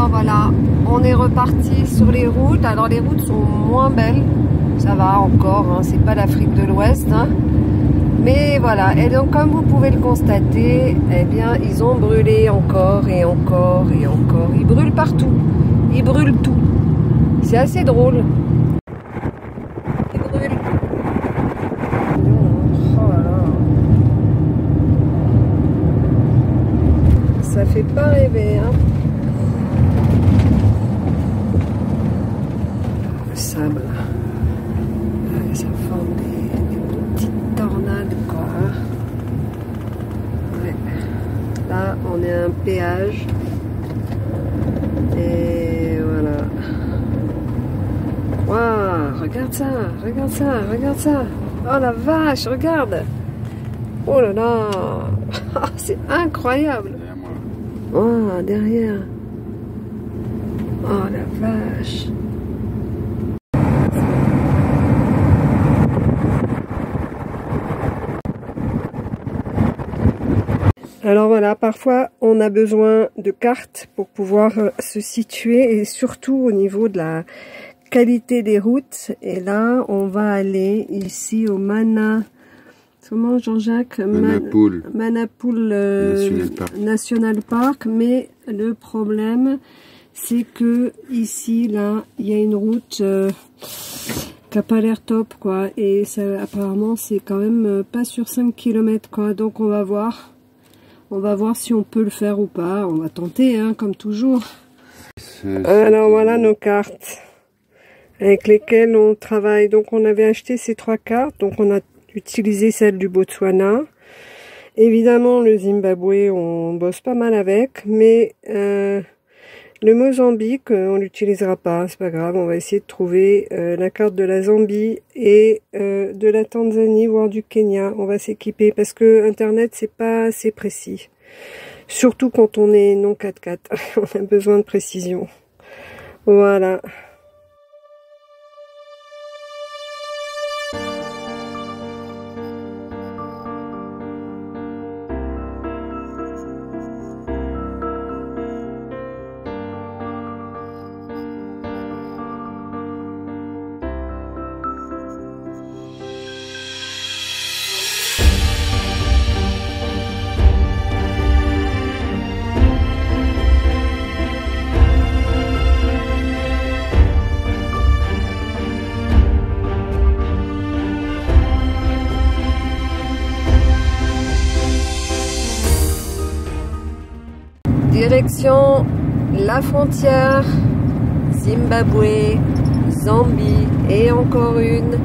Alors voilà, on est reparti sur les routes. Alors les routes sont moins belles, ça va encore, hein, c'est pas l'Afrique de l'Ouest, hein. Mais voilà, et donc comme vous pouvez le constater, eh bien ils ont brûlé encore et encore et encore. Ils brûlent partout, ils brûlent tout. C'est assez drôle. Ils brûlent. Oh là là. Ça fait pas rêver, hein. Le sable. Ça forme des petites tornades, quoi. Ouais. Là, on est à un péage. Et voilà. Waouh, regarde ça, regarde ça, regarde ça. Oh la vache, regarde. Oh là là. C'est incroyable. Oh, derrière. Oh la vache. Alors voilà, parfois on a besoin de cartes pour pouvoir se situer et surtout au niveau de la qualité des routes. Et là, on va aller ici au comment Jean-Jacques? Manapool. Manapool National Park. Mais le problème, c'est que ici, là, il y a une route qui n'a pas l'air top, quoi. Et ça, apparemment, c'est quand même pas sur 5 km, quoi. Donc on va voir. On va voir si on peut le faire ou pas. On va tenter, hein, comme toujours. Alors voilà nos cartes avec lesquelles on travaille. Donc on avait acheté ces 3 cartes. Donc on a utilisé celle du Botswana. Évidemment le Zimbabwe on bosse pas mal avec. Mais le Mozambique on l'utilisera pas. C'est pas grave. On va essayer de trouver la carte de la Zambie et de la Tanzanie, voire du Kenya. On va s'équiper parce que Internet c'est pas assez précis. Surtout quand on est non 4x4. On a besoin de précision. Voilà. Direction la frontière Zimbabwe, Zambie et encore une.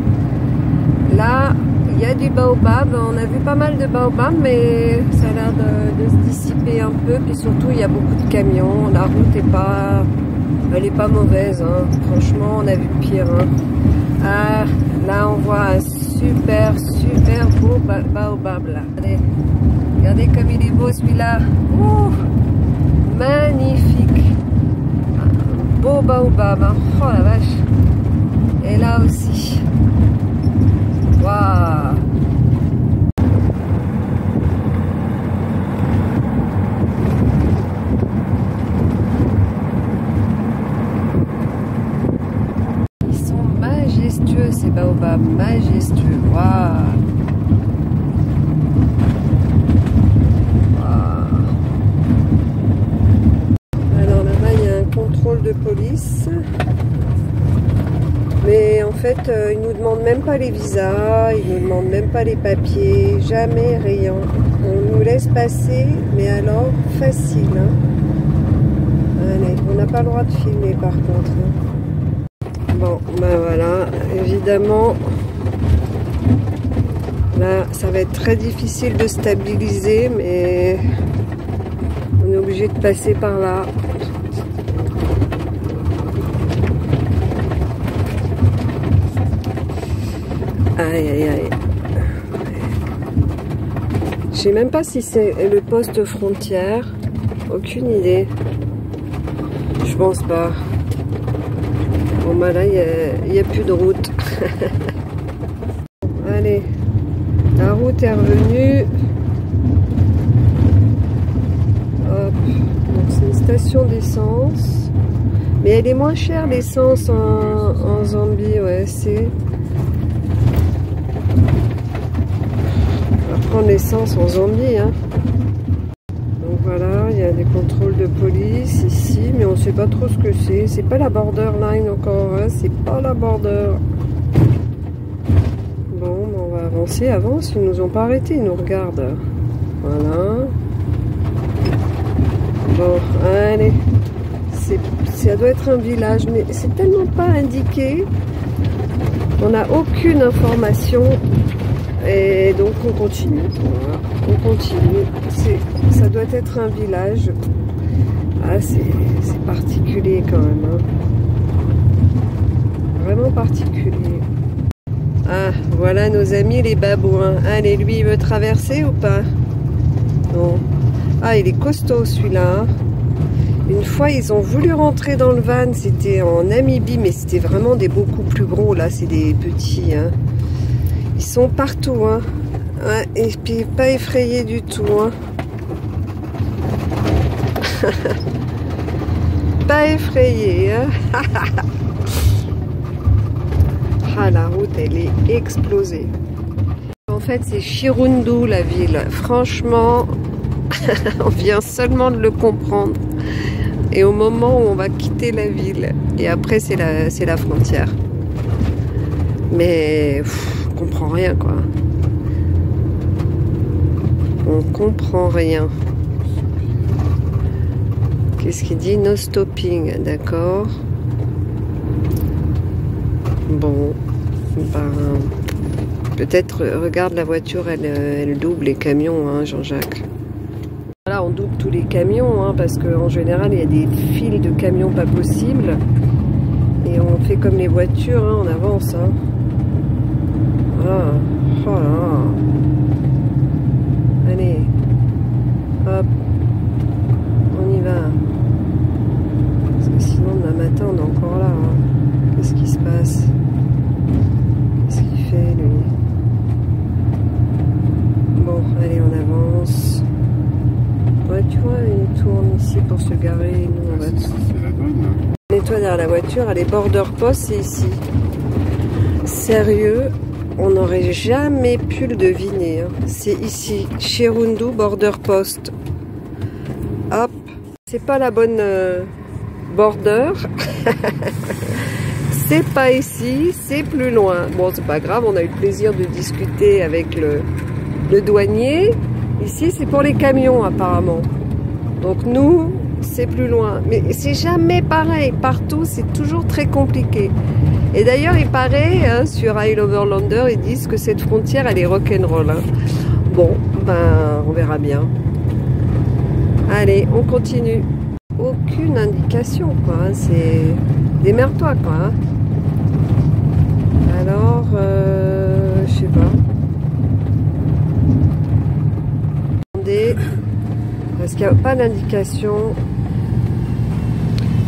Là, il y a du baobab. On a vu pas mal de baobab, mais ça a l'air de se dissiper un peu. Puis surtout, il y a beaucoup de camions. La route est pas, elle est pas mauvaise. Hein. Franchement, on a vu pire. Hein. Ah, là, on voit un super beau baobab là. Regardez comme il est beau celui-là. Magnifique, un beau baobab, hein. Oh la vache. Et là aussi, waouh. Ils sont majestueux ces baobabs, majestueux, waouh. De police, mais en fait ils nous demandent même pas les visas, ils nous demandent même pas les papiers, jamais rien. On nous laisse passer, mais alors facile, hein. Allez, on n'a pas le droit de filmer par contre, hein. Bon ben voilà, évidemment là ça va être très difficile de stabiliser, mais on est obligé de passer par là. Aïe aïe aïe. Je sais même pas si c'est le poste frontière. Aucune idée. Je pense pas. Bon bah là il n'y a plus de route. Allez. La route est revenue. Hop. Donc c'est une station d'essence. Mais elle est moins chère l'essence en Zambie, ouais, c'est... On va prendre l'essence en Zambie, hein. Donc voilà, il y a des contrôles de police ici, mais on ne sait pas trop ce que c'est. C'est pas la borderline encore, hein, c'est pas la border. Bon, on va avancer, avance, ils nous ont pas arrêtés, ils nous regardent. Voilà. Bon, allez. Ça doit être un village, mais c'est tellement pas indiqué. On n'a aucune information. Et donc on continue. Voilà. On continue. Ça doit être un village. Ah, c'est particulier quand même. Hein. Vraiment particulier. Ah, voilà nos amis les babouins. Allez, lui, il veut traverser ou pas? Non. Ah, il est costaud celui-là. Une fois, ils ont voulu rentrer dans le van. C'était en Namibie, mais c'était vraiment des beaucoup plus gros. Là, c'est des petits. Hein. Ils sont partout. Hein. Ouais, et puis, pas effrayés du tout. Hein. Pas effrayés. Hein. Ah, la route, elle est explosée. En fait, c'est Chirundu, la ville. Franchement, on vient seulement de le comprendre. Et au moment où on va quitter la ville, et après c'est la frontière. Mais on comprend rien, quoi. On comprend rien. Qu'est-ce qu'il dit? No stopping, d'accord. Bon, ben, peut-être, regarde la voiture, elle double les camions, hein, Jean-Jacques. Là, on double tous les camions, hein, parce qu'en général, il y a des files de camions pas possibles. Et on fait comme les voitures, hein, on avance. Hein. Voilà. Oh là. Allez. Hop. On y va. Parce que sinon, demain matin, on est encore là. Hein. Qu'est-ce qui se passe? Qu'est-ce qu'il fait, lui? Bon, allez, on avance. Ouais, tu vois, il tourne ici pour se garer. Nous, on va... C'est la bonne. Mets-toi derrière la voiture, elle est border post, c'est ici. Sérieux, on n'aurait jamais pu le deviner. Hein. C'est ici, Chirundu, border post. Hop, c'est pas la bonne border. C'est pas ici, c'est plus loin. Bon, c'est pas grave, on a eu le plaisir de discuter avec le douanier. Ici, c'est pour les camions, apparemment. Donc, nous, c'est plus loin. Mais c'est jamais pareil. Partout, c'est toujours très compliqué. Et d'ailleurs, il paraît, hein, sur Isle Overlander, ils disent que cette frontière, elle est rock'n'roll. Hein. Bon, ben, on verra bien. Allez, on continue. Aucune indication, quoi. Hein. C'est... Démerde-toi, quoi. Hein. Alors, je sais pas. Parce qu'il n'y a pas d'indication.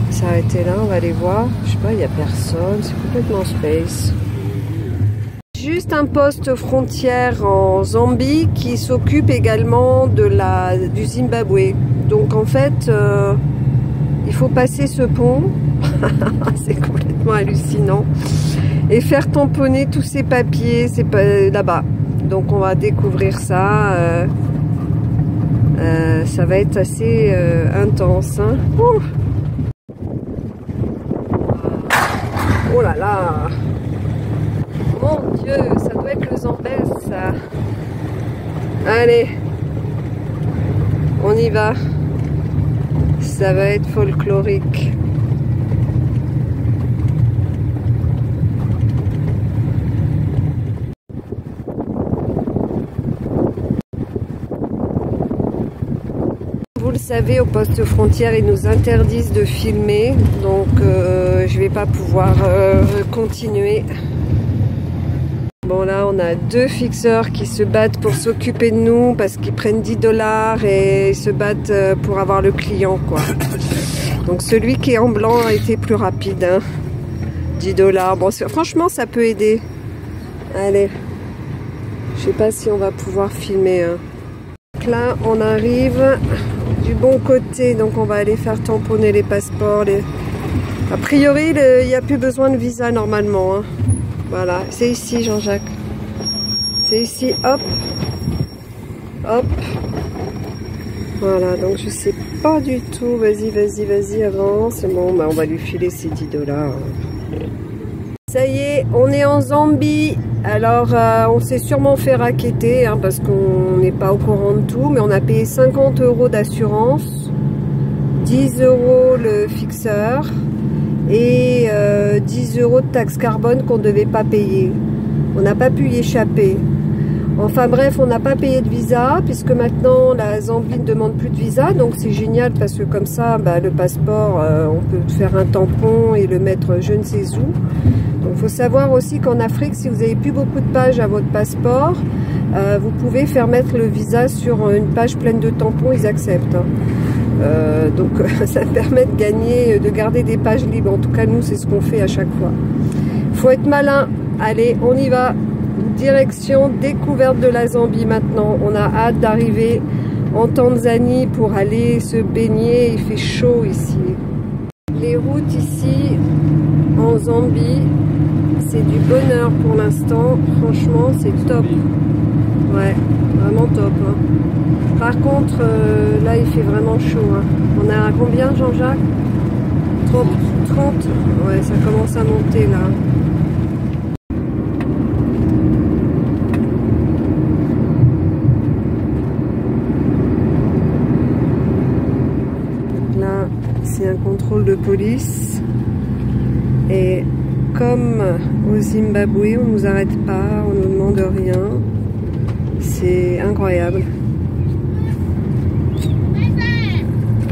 S'arrêter là, on va aller voir. Je sais pas, il n'y a personne, c'est complètement space. Juste un poste frontière en Zambie qui s'occupe également du Zimbabwe. Donc en fait, il faut passer ce pont. C'est complètement hallucinant. Et faire tamponner tous ces papiers, c'est là-bas. Donc on va découvrir ça. Ça va être assez intense. Hein. Oh là là! Mon Dieu, ça doit être le Zambèze, ça. Allez, on y va. Ça va être folklorique. Vous le savez, au poste frontière, ils nous interdisent de filmer, donc je vais pas pouvoir continuer. Bon, là, on a deux fixeurs qui se battent pour s'occuper de nous parce qu'ils prennent 10 $ et ils se battent pour avoir le client, quoi. Donc celui qui est en blanc a été plus rapide, hein. 10 $. Bon, franchement, ça peut aider. Allez, je sais pas si on va pouvoir filmer. Hein. Donc là, on arrive du bon côté, donc on va aller faire tamponner les passeports. A priori, il n'y a plus besoin de visa normalement. Hein. Voilà, c'est ici Jean-Jacques. C'est ici, hop, hop. Voilà, donc je sais pas du tout. Vas-y, vas-y, vas-y, avance. Bon, bah, on va lui filer ces 10 $. Ça y est, on est en Zambie. Alors, on s'est sûrement fait racketter hein, parce qu'on n'est pas au courant de tout. Mais on a payé 50 € d'assurance, 10 € le fixeur et 10 € de taxe carbone qu'on ne devait pas payer. On n'a pas pu y échapper. Enfin bref, on n'a pas payé de visa puisque maintenant la Zambie ne demande plus de visa, donc c'est génial parce que comme ça, bah, le passeport, on peut faire un tampon et le mettre je ne sais où. Donc il faut savoir aussi qu'en Afrique, si vous n'avez plus beaucoup de pages à votre passeport, vous pouvez faire mettre le visa sur une page pleine de tampons, ils acceptent. Hein. Donc ça permet de gagner, de garder des pages libres. En tout cas, nous, c'est ce qu'on fait à chaque fois. Il faut être malin. Allez, on y va. Direction découverte de la Zambie maintenant. On a hâte d'arriver en Tanzanie pour aller se baigner. Il fait chaud ici. Les routes ici en Zambie, c'est du bonheur pour l'instant. Franchement, c'est top. Ouais, vraiment top. Hein. Par contre, là, il fait vraiment chaud. Hein. On a combien, Jean-Jacques? 30. Ouais, ça commence à monter là. C'est un contrôle de police et comme au Zimbabwe on nous arrête pas, on nous demande rien, c'est incroyable.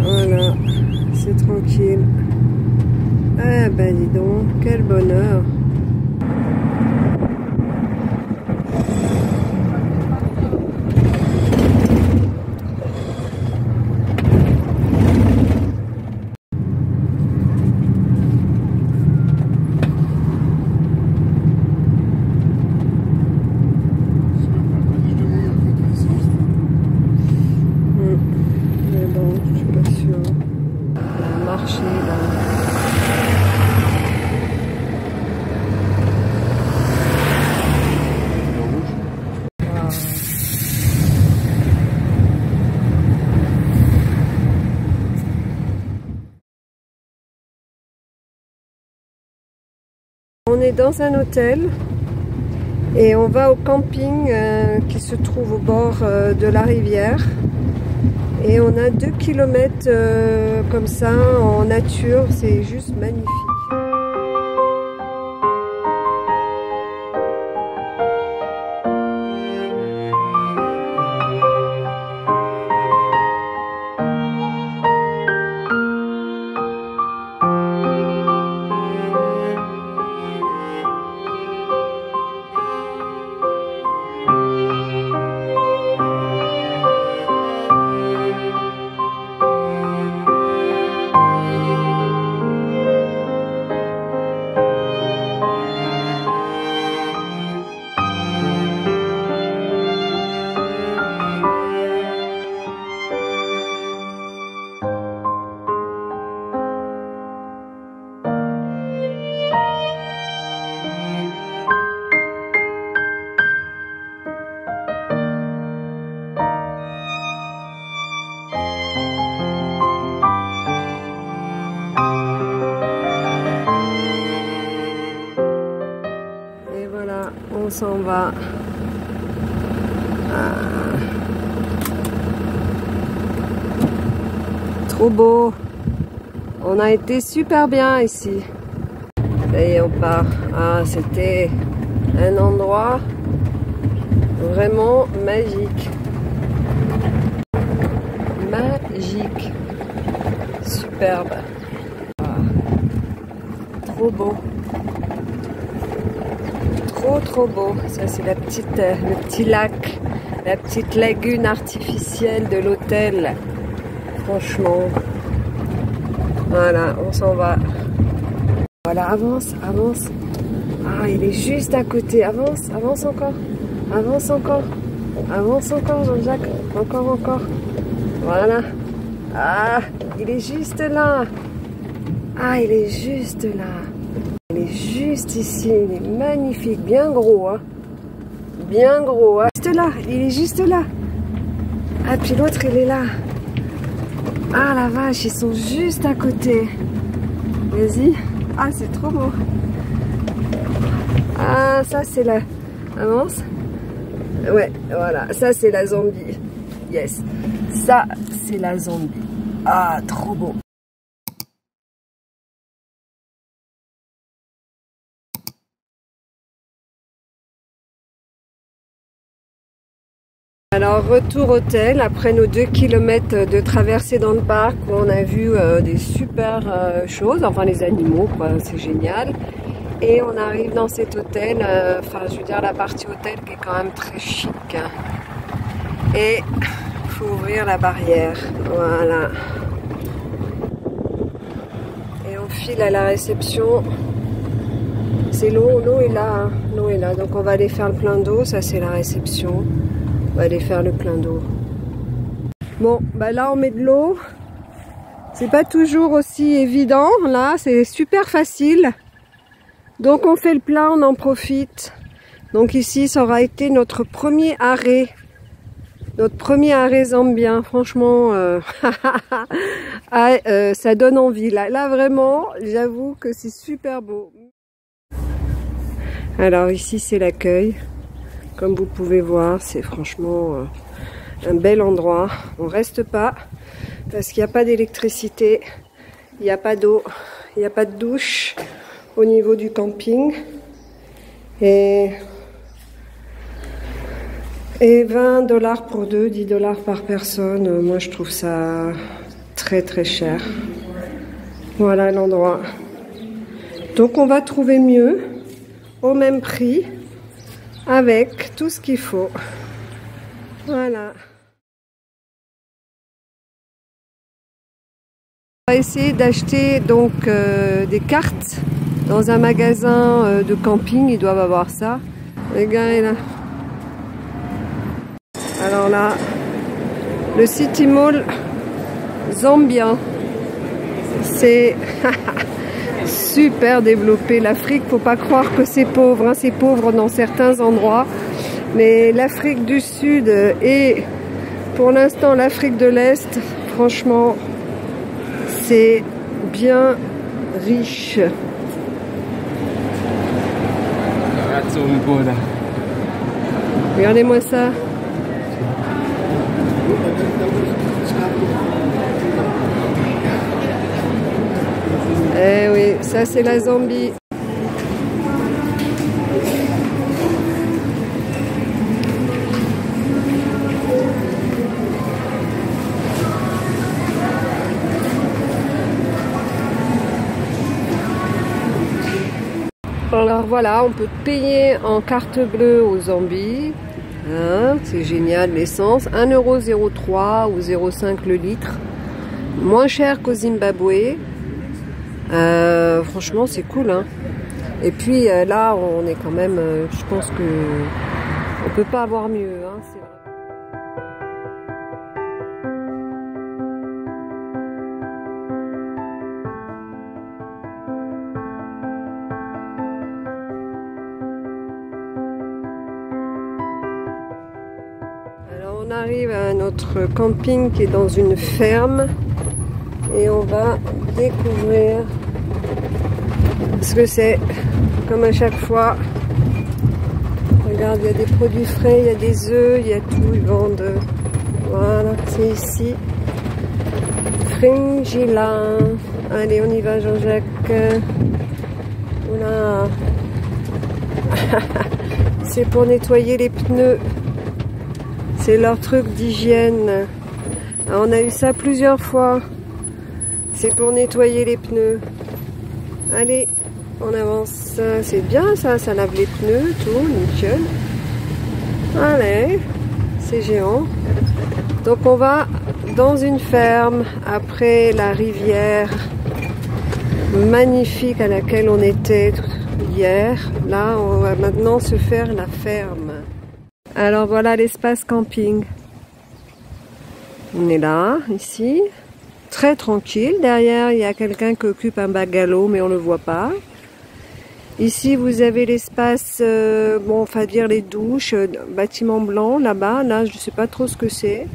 Voilà, c'est tranquille. Ah ben dis donc, quel bonheur. On est dans un hôtel et on va au camping qui se trouve au bord de la rivière et on a 2 km comme ça en nature, c'est juste magnifique. On s'en va. Trop beau. On a été super bien ici. Et on part. Ah, c'était un endroit vraiment magique. Magique. Superbe. Ah, trop beau. Trop beau. Ça c'est la petite, le petit lac, la petite lagune artificielle de l'hôtel. Franchement. Voilà, on s'en va. Voilà, avance, avance. Ah, il est juste à côté. Avance, avance encore. Avance encore. Avance encore, Jean-Jacques. Encore. Voilà. Ah, il est juste là. Ah, il est juste là. Il est juste ici. Il est magnifique. Bien gros, hein. Bien gros, hein. Juste là. Il est juste là. Ah, puis l'autre, il est là. Ah, la vache, ils sont juste à côté. Vas-y. Ah, c'est trop beau. Ah, ça, c'est la... Avance. Ouais, voilà. Ça, c'est la Zambie. Yes. Ça, c'est la Zambie. Ah, trop beau. Alors, retour hôtel, après nos 2 km de traversée dans le parc, où on a vu des super choses, enfin les animaux, quoi, c'est génial. Et on arrive dans cet hôtel, enfin je veux dire la partie hôtel qui est quand même très chic. Et il faut ouvrir la barrière, voilà. Et on file à la réception. C'est l'eau est là, hein. L'eau est là, donc on va aller faire le plein d'eau, ça c'est la réception. On va aller faire le plein d'eau. Bon, bah là on met de l'eau. C'est pas toujours aussi évident. Là, c'est super facile. Donc on fait le plein, on en profite. Donc ici, ça aura été notre premier arrêt. Notre premier arrêt zambien. Franchement, ça donne envie. Là vraiment, j'avoue que c'est super beau. Alors ici, c'est l'accueil. Comme vous pouvez voir, c'est franchement un bel endroit. On reste pas parce qu'il n'y a pas d'électricité, il n'y a pas d'eau, il n'y a pas de douche au niveau du camping. Et 20$ pour deux, 10$ par personne. Moi, je trouve ça très très cher. Voilà l'endroit. Donc, on va trouver mieux, au même prix. Avec tout ce qu'il faut. Voilà. On va essayer d'acheter donc des cartes dans un magasin de camping. Ils doivent avoir ça. Les gars est là. Alors là, le City Mall zambien. C'est super développé. L'Afrique, faut pas croire que c'est pauvre, hein. C'est pauvre dans certains endroits, mais l'Afrique du Sud et pour l'instant l'Afrique de l'Est, franchement, c'est bien riche. Regardez-moi ça. Eh oui, ça c'est la Zambie. Alors voilà, on peut payer en carte bleue aux Zambie. Hein, c'est génial, l'essence. 1,03 € ou 0,5 € le litre. Moins cher qu'au Zimbabwe. Franchement c'est cool, hein. Et puis là on est quand même, je pense que on peut pas avoir mieux, hein. Alors on arrive à notre camping qui est dans une ferme et on va découvrir ce que c'est. Comme à chaque fois, regarde, il y a des produits frais, il y a des œufs, il y a tout, ils vendent. Voilà, c'est ici. Fringila. Allez, on y va, Jean-Jacques. Oula. C'est pour nettoyer les pneus. C'est leur truc d'hygiène. On a eu ça plusieurs fois. C'est pour nettoyer les pneus. Allez, on avance. C'est bien ça, ça lave les pneus, tout, nickel. Allez, c'est géant. Donc on va dans une ferme après la rivière magnifique à laquelle on était hier. Là, on va maintenant se faire la ferme. Alors voilà l'espace camping. On est là, ici. très tranquille. Derrière, il y a quelqu'un qui occupe un bungalow, mais on ne le voit pas. Ici, vous avez l'espace, bon, enfin dire les douches, bâtiment blanc là-bas. Là, je ne sais pas trop ce que c'est.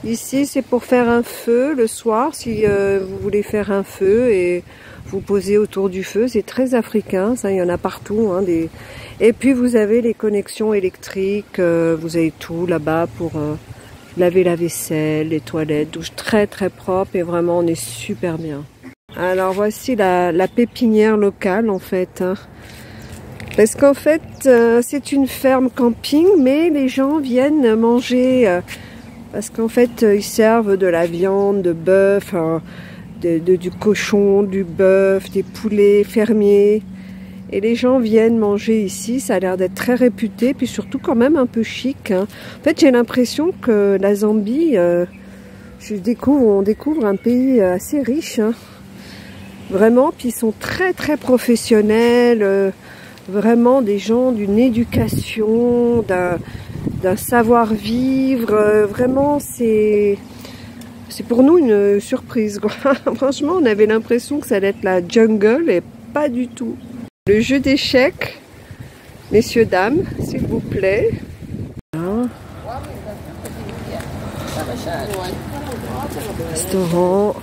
Ici, c'est pour faire un feu le soir, si vous voulez faire un feu et vous poser autour du feu. C'est très africain, ça, il y en a partout. Hein, Et puis, vous avez les connexions électriques, vous avez tout là-bas pour laver la vaisselle, les toilettes, douche très très propre et vraiment, on est super bien. Alors, voici la pépinière locale, en fait. Hein. Parce qu'en fait, c'est une ferme camping, mais les gens viennent manger... parce qu'en fait, ils servent de la viande, de bœuf, hein, du cochon, du bœuf, des poulets fermiers. Et les gens viennent manger ici. Ça a l'air d'être très réputé, puis surtout quand même un peu chic. Hein. En fait, j'ai l'impression que la Zambie, on découvre un pays assez riche. Hein. Vraiment, puis ils sont très très professionnels. Vraiment des gens d'une éducation, d'un savoir-vivre, vraiment c'est pour nous une surprise quoi. Franchement, on avait l'impression que ça allait être la jungle et pas du tout. Le jeu d'échecs, messieurs, dames, s'il vous plaît. Hein. Restaurant.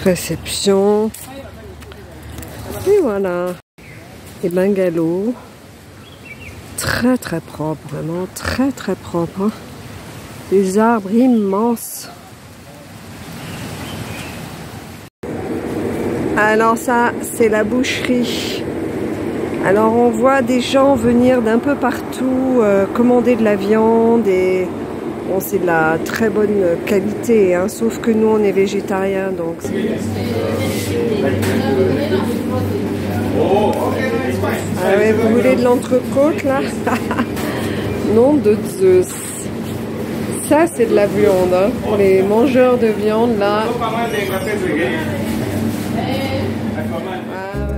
Réception. Et voilà. Les bungalows. Très très propre, vraiment très très propre. Hein. Des arbres immenses. Alors ça, c'est la boucherie. Alors on voit des gens venir d'un peu partout, commander de la viande et bon, c'est de la très bonne qualité, hein, sauf que nous on est végétariens donc c'est... Ah ouais, vous voulez de l'entrecôte là? Nom de Zeus. Ça c'est de la viande, hein, pour les mangeurs de viande là. Ah,